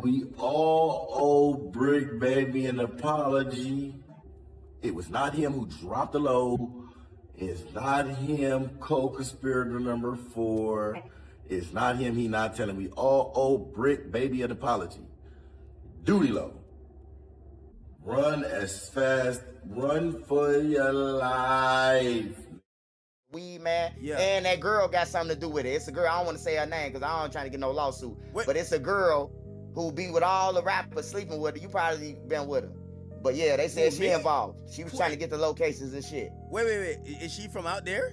We all owe Brick Baby an apology. It was not him who dropped the low. It's not him, co-conspirator number 4. It's not him, he not telling. We all owe Brick Baby an apology. Doodie Lo. Run as fast, run for your life. Weed, man. Yeah. And that girl got something to do with it. It's a girl, I don't want to say her name because I don't trying to get no lawsuit. But it's a girl who be with all the rappers sleeping with her. You probably been with her. But yeah, they said she involved. She was trying to get the locations and shit. Wait. Is she from out there?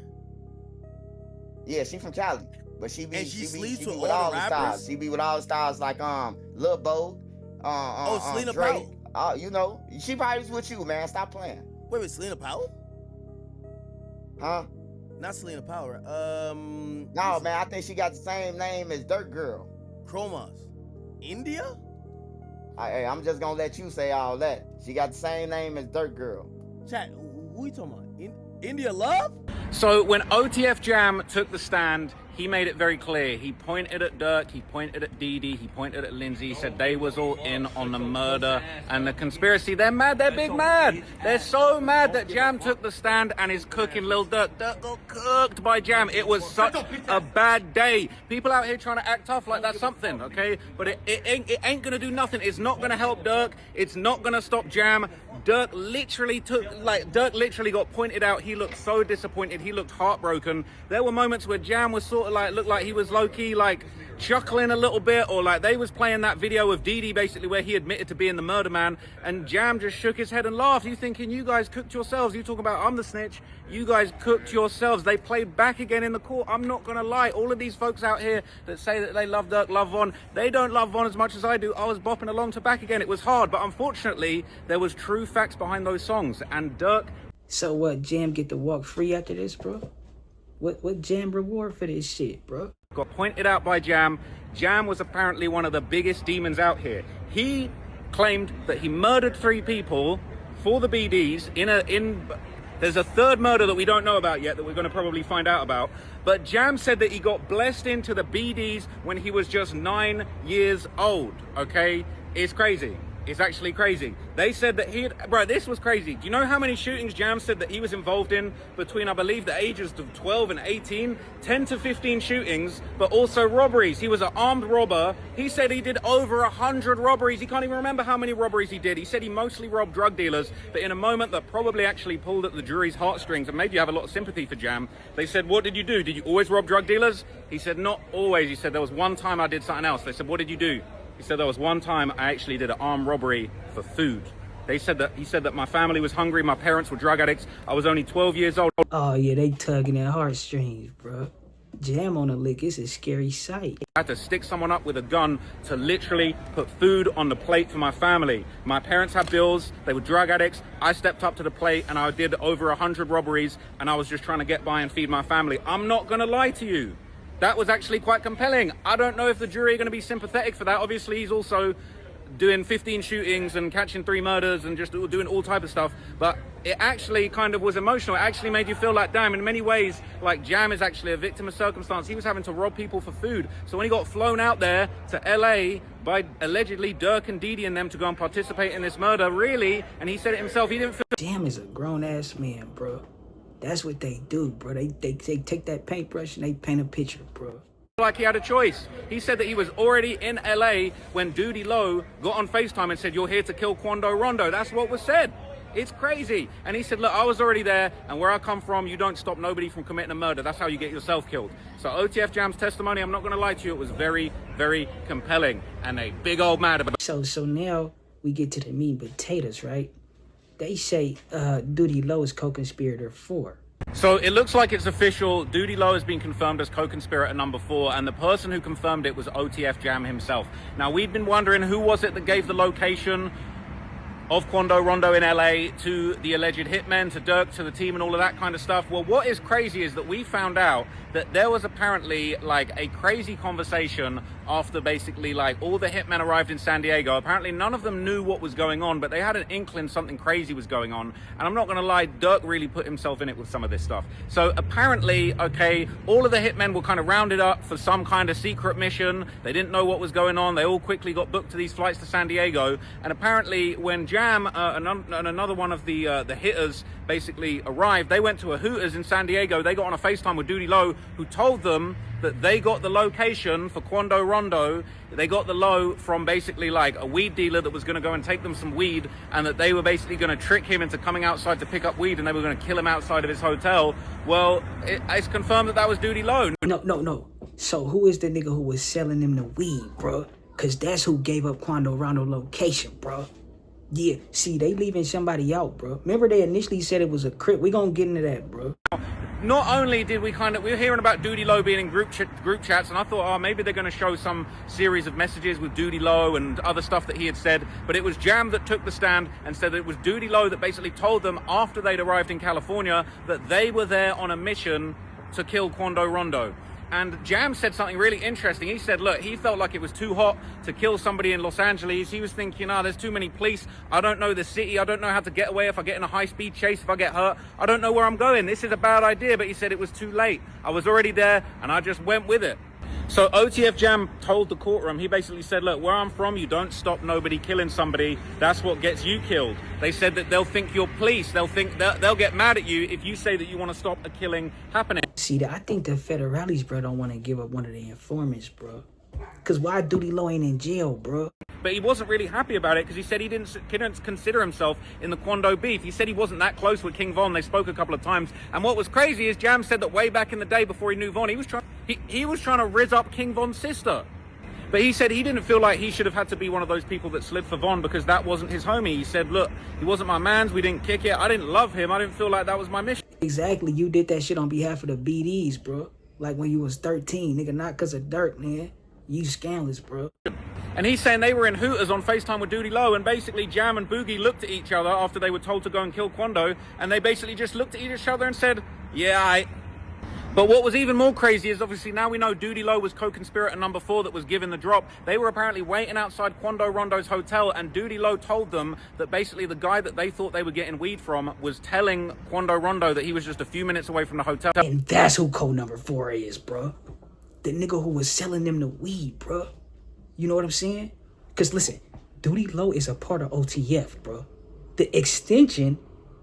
Yeah, she from Cali. But she be sleeps with with all the the stars. She be with all the stars like Lil Bo, Selena Drake. Powell. You know, she probably was with you, man. Stop playing. Wait, Selena Powell? Huh? Not Selena Powell. No, man, I think she got the same name as Durk Girl. Chromas. India? I'm just gonna let you say all that. She got the same name as Durk Girl. Chat, who you talking about? India Love? So when OTF Jam took the stand, he made it very clear. He pointed at Durk, he pointed at Dee, he pointed at Lindsay, he said they was all in on the murder and the conspiracy. They're mad, they're big mad. They're so mad that Jam took the stand and is cooking Lil Durk. Durk got cooked by Jam. It was such a bad day. People out here trying to act tough like that's something, okay? But it ain't gonna do nothing. It's not gonna help Durk. It's not gonna stop Jam. Durk literally got pointed out. He looked so disappointed. He looked heartbroken. There were moments where Jam was sort of like, looked like he was low-key like chuckling a little bit, or like they was playing that video of Dee basically where he admitted to being the murder man, and Jam just shook his head and laughed. You thinking you guys cooked yourselves. You talk about I'm the snitch. You guys cooked yourselves. They played back again in the court. I'm not gonna lie. All of these folks out here that say that they love Durk, love Von, they don't love Von as much as I do. I was bopping along to Back Again. It was hard, but unfortunately there was true facts behind those songs. And Durk. So what? Jam get to walk free after this, bro? What Jam reward for this shit, bro? Got pointed out by Jam. Jam was apparently one of the biggest demons out here. He claimed that he murdered 3 people for the BDs there's a third murder that we don't know about yet that we're going to probably find out about. But Jam said that he got blessed into the BDs when he was just 9 years old, okay? It's crazy. It's actually crazy. They said that this was crazy. Do you know how many shootings Jam said that he was involved in between, I believe, the ages of 12 and 18? 10 to 15 shootings, but also robberies. He was an armed robber. He said he did over 100 robberies. He can't even remember how many robberies he did. He said he mostly robbed drug dealers, but in a moment that probably actually pulled at the jury's heartstrings and made you have a lot of sympathy for Jam. They said, what did you do? Did you always rob drug dealers? He said, not always. He said, there was one time I did something else. They said, what did you do? He said there was one time I actually did an armed robbery for food. He said that my family was hungry, my parents were drug addicts, I was only 12 years old. Oh yeah, they tugging at heartstrings, bro. Jam on a lick, it's a scary sight. I had to stick someone up with a gun to literally put food on the plate for my family. My parents had bills, they were drug addicts. I stepped up to the plate and I did over 100 robberies and I was just trying to get by and feed my family. I'm not gonna lie to you. That was actually quite compelling. I don't know if the jury are going to be sympathetic for that. Obviously, he's also doing 15 shootings and catching 3 murders and just doing all type of stuff. But it actually kind of was emotional. It actually made you feel like, damn, in many ways, like Jam is actually a victim of circumstance. He was having to rob people for food. So when he got flown out there to LA by allegedly Durk and Dee and them to go and participate in this murder, really, and he said it himself, he didn't feel... Jam is a grown-ass man, bro. That's what they do, bro. They take that paintbrush and they paint a picture, bro. Like he had a choice. He said that he was already in LA when Doodie Lo got on FaceTime and said, you're here to kill Quando Rondo. That's what was said. It's crazy. And he said, look, I was already there, and where I come from, you don't stop nobody from committing a murder. That's how you get yourself killed. So OTF Jam's testimony, I'm not going to lie to you, it was very, very compelling and a big old mad about. So now we get to the meat and potatoes, right? They say Doodie Lo is co-conspirator 4. So it looks like it's official. Doodie Lo has been confirmed as co-conspirator number 4, and the person who confirmed it was OTF Jam himself. Now, we've been wondering who was it that gave the location of Quando Rondo in LA to the alleged hitmen, to Durk, to the team and all of that kind of stuff. Well, what is crazy is that we found out that there was apparently like a crazy conversation after basically like all the hitmen arrived in San Diego. Apparently none of them knew what was going on, but they had an inkling something crazy was going on. And I'm not going to lie, Durk really put himself in it with some of this stuff. So apparently, okay, all of the hitmen were kind of rounded up for some kind of secret mission. They didn't know what was going on. They all quickly got booked to these flights to San Diego. And apparently when Jam and another one of the hitters basically arrived, they went to a Hooters in San Diego. They got on a FaceTime with Doodie Lo, who told them that they got the location for Quando Rondo. They got the low from basically like a weed dealer that was going to go and take them some weed, and that they were basically going to trick him into coming outside to pick up weed, and they were going to kill him outside of his hotel. Well, it's confirmed that that was Doodie Lo. No. So who is the nigga who was selling them the weed, bro? Because that's who gave up Quando Rondo location, bro. Yeah, see, they leaving somebody out, bro. Remember they initially said it was a Crip. We gonna get into that, bro. Not only did we were hearing about Doodie Lo being in group chats, and I thought, oh, maybe they're going to show some series of messages with Doodie Lo and other stuff that he had said, but it was Jam that took the stand and said that it was Doodie Lo that basically told them after they'd arrived in California that they were there on a mission to kill Quando Rondo. And Jam said something really interesting. He said, look, he felt like it was too hot to kill somebody in Los Angeles. He was thinking, there's too many police. I don't know the city. I don't know how to get away if I get in a high-speed chase, if I get hurt. I don't know where I'm going. This is a bad idea. But he said it was too late. I was already there, and I just went with it. So OTF Jam told the courtroom, he basically said, look, where I'm from, you don't stop nobody killing somebody. That's what gets you killed. They said that they'll think you're police. They'll get mad at you if you say that you want to stop a killing happening. See, I think the federales, bro, don't want to give up one of the informants, bro. Because why Doodie Lo ain't in jail, bro? But he wasn't really happy about it because he said he couldn't consider himself in the Quando beef. He said he wasn't that close with King Von. They spoke a couple of times. And what was crazy is Jam said that way back in the day before he knew Von, he was trying to rizz up King Von's sister. But he said he didn't feel like he should have had to be one of those people that slid for Von because that wasn't his homie. He said, look, he wasn't my mans. We didn't kick it. I didn't love him. I didn't feel like that was my mission. Exactly. You did that shit on behalf of the BDs, bro. Like when you was 13, nigga, not because of Durk, man. You scandalous, bro. And he's saying they were in Hooters on FaceTime with Doodie Lo, and basically Jam and Boogie looked at each other after they were told to go and kill Quando, and they basically just looked at each other and said, yeah, But what was even more crazy is obviously now we know Doodie Lo was co-conspirator number 4 that was given the drop. They were apparently waiting outside Quando Rondo's hotel, and Doodie Lo told them that basically the guy that they thought they were getting weed from was telling Quando Rondo that he was just a few minutes away from the hotel. And that's who code number 4 is, bro. The nigga who was selling them the weed, bro. You know what I'm saying? Because listen, Doodie Lo is a part of OTF, bro. The extension,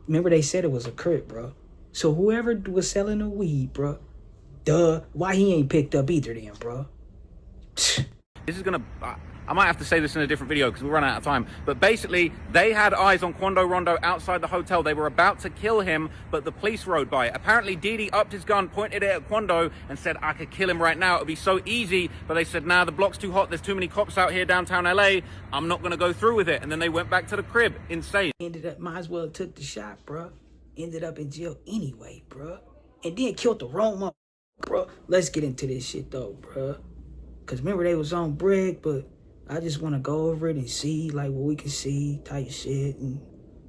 remember they said it was a Crip, bro. So whoever was selling the weed, bro, why he ain't picked up either then, bro? This is gonna, I might have to say this in a different video because we're running out of time. But basically, they had eyes on Quando Rondo outside the hotel. They were about to kill him, but the police rode by. Apparently, Didi upped his gun, pointed it at Quando, and said, I could kill him right now. It would be so easy. But they said, nah, the block's too hot. There's too many cops out here downtown LA. I'm not going to go through with it. And then they went back to the crib. Insane. Ended up, might as well took the shot, bro. Ended up in jail anyway, bro. And then killed the wrong one, bro. Let's get into this shit, though, bro. Because remember, they was on break, but I just want to go over it and see, like, what we can see, type shit, and,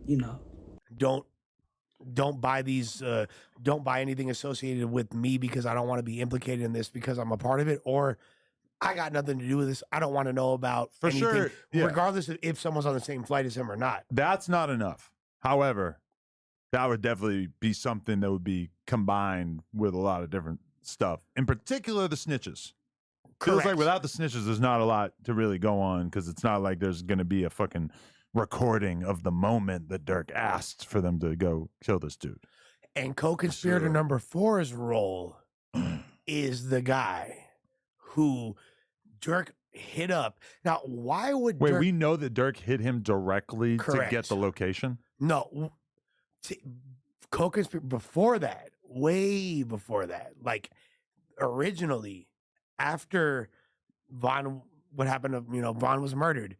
you know. Don't buy these, don't buy anything associated with me because I don't want to be implicated in this because I'm a part of it, or I got nothing to do with this. I don't want to know about anything, regardless of if someone's on the same flight as him or not. That's not enough. However, that would definitely be something that would be combined with a lot of different stuff, in particular the snitches. Feels like without the snitches, there's not a lot to really go on because it's not like there's going to be a fucking recording of the moment that Durk asked for them to go kill this dude. And co-conspirator number 4's role is the guy who Durk hit up. Now, why would Wait, Durk... we know that Durk hit him directly to get the location? No. Co-conspirator before that, way before that, like originally, after Von, what happened to, Von was murdered,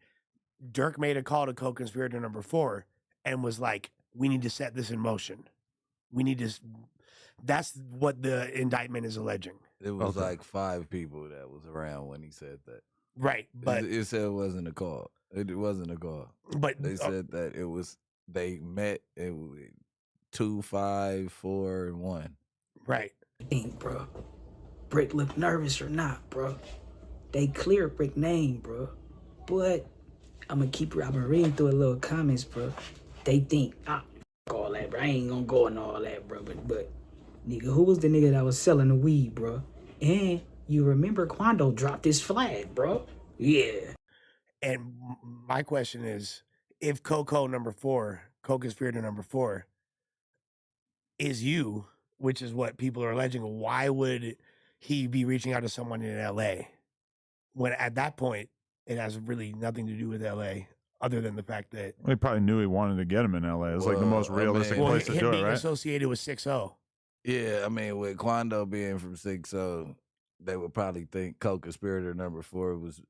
Durk made a call to co-conspirator number 4 and was like, we need to set this in motion. We need to, that's what the indictment is alleging. It was like 5 people that was around when he said that. Right. But it said it wasn't a call. It wasn't a call. But they said that it was, they met, 2, 5, 4, and 1. Right. Bro. Brick look nervous or not, bro. they clear Rick name, bro. But I'ma reading through a little comments, bro. They think, all that, bro. I ain't gonna go into all that, bro. But nigga, who was the nigga that was selling the weed, bro? And you remember Quando dropped his flag, bro? Yeah. And my question is, if co-conspirator number 4 is you, which is what people are alleging, why would he be reaching out to someone in LA when at that point it has really nothing to do with LA other than the fact that He probably knew he wanted to get him in LA. It was like the most realistic place to do it, right? Associated with 6-0. Yeah, I mean, with Quando being from 6-0, they would probably think co-conspirator number 4 was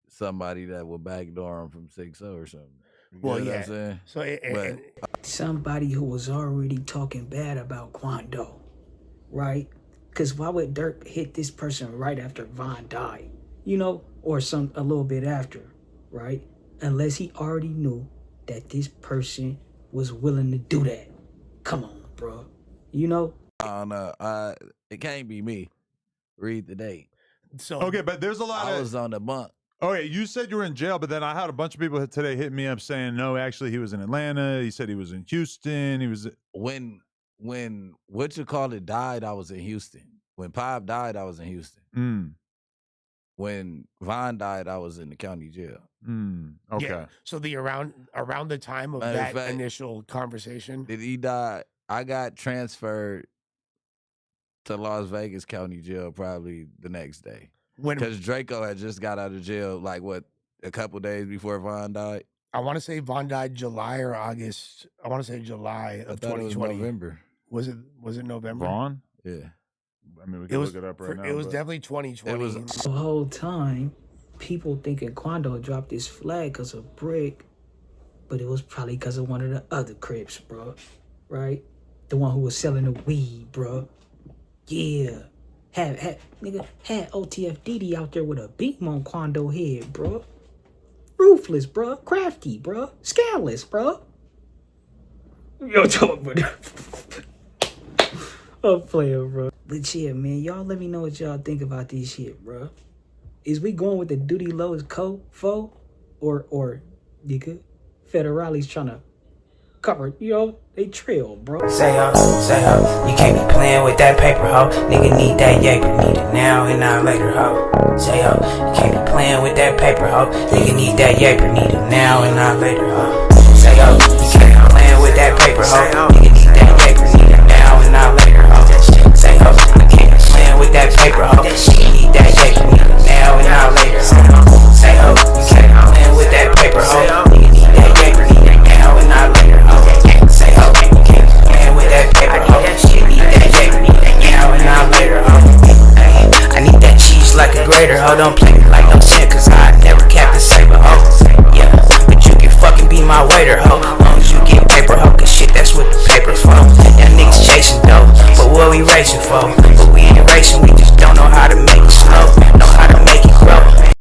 somebody that would backdoor him from 6-0 or something. Well, what yeah. I'm saying? So somebody who was already talking bad about Quando, right? Because why would Durk hit this person right after Von died, you know, or a little bit after, right? Unless he already knew that this person was willing to do that. Come on, bro. You know? I don't know. It can't be me. Read the date. So okay, but there's a lot I was on the bunk. Okay, you said you were in jail, but then I had a bunch of people today hit me up saying, no, actually he was in Atlanta. He said he was in Houston. He was when what you call it died, I was in Houston. When Pop died, I was in Houston. When Von died, I was in the county jail. Okay. Yeah. So the around the time of that initial conversation, did he die? I got transferred to Las Vegas County Jail probably the next day. Because Draco had just got out of jail, like what, a couple days before Von died? I want to say Von died July or August. I want to say July of 2020. It was November. Was it November? Vaughn? Yeah. I mean, we can look it up right now. It was definitely 2020. It was the whole time, people thinking Quando dropped his flag because of Brick, but it was probably because of one of the other Crips, bro. Right? The one who was selling the weed, bro. Yeah. Had OTF Doodie out there with a beam on Quando head, bro. Ruthless, bro. Crafty, bro. Scandalous, bro. Yo, talk about I'm playing, bro. But yeah, man, y'all let me know what y'all think about this shit, bro. Is we going with the Doodie Lo as co-foe? Or nigga, Federale's trying to cover, you know, they trail, bro. Say ho, you can't be playing with that paper, ho. Nigga need that yaper, need it now and not later, ho. Say ho, you can't be playing with that paper, ho. Nigga need that yaper, need it now and not later, ho. Say ho, you can't be playing with that paper, ho. Nigga need that yaper, need it now and not later, ho. Say ho, you can't be playing with that paper, ho. Nigga need that yaper, need it now and not later, ho. Say ho, you can't be playing with that paper, ho. Nigga need that yaper, need it now and not later, ho. Say ho, you can't be playing with that paper, ho. Nigga need that yaper, need it now and not later, ho. I need that cheese like a grater, ho. Don't play me like no sin, cause I never capped a saber, ho. Yeah, but you can fucking be my waiter, ho. Long as you get paper, ho, cause shit, that's what the paper's for. Them niggas chasing dough, but what we racing for? But we ain't racing, we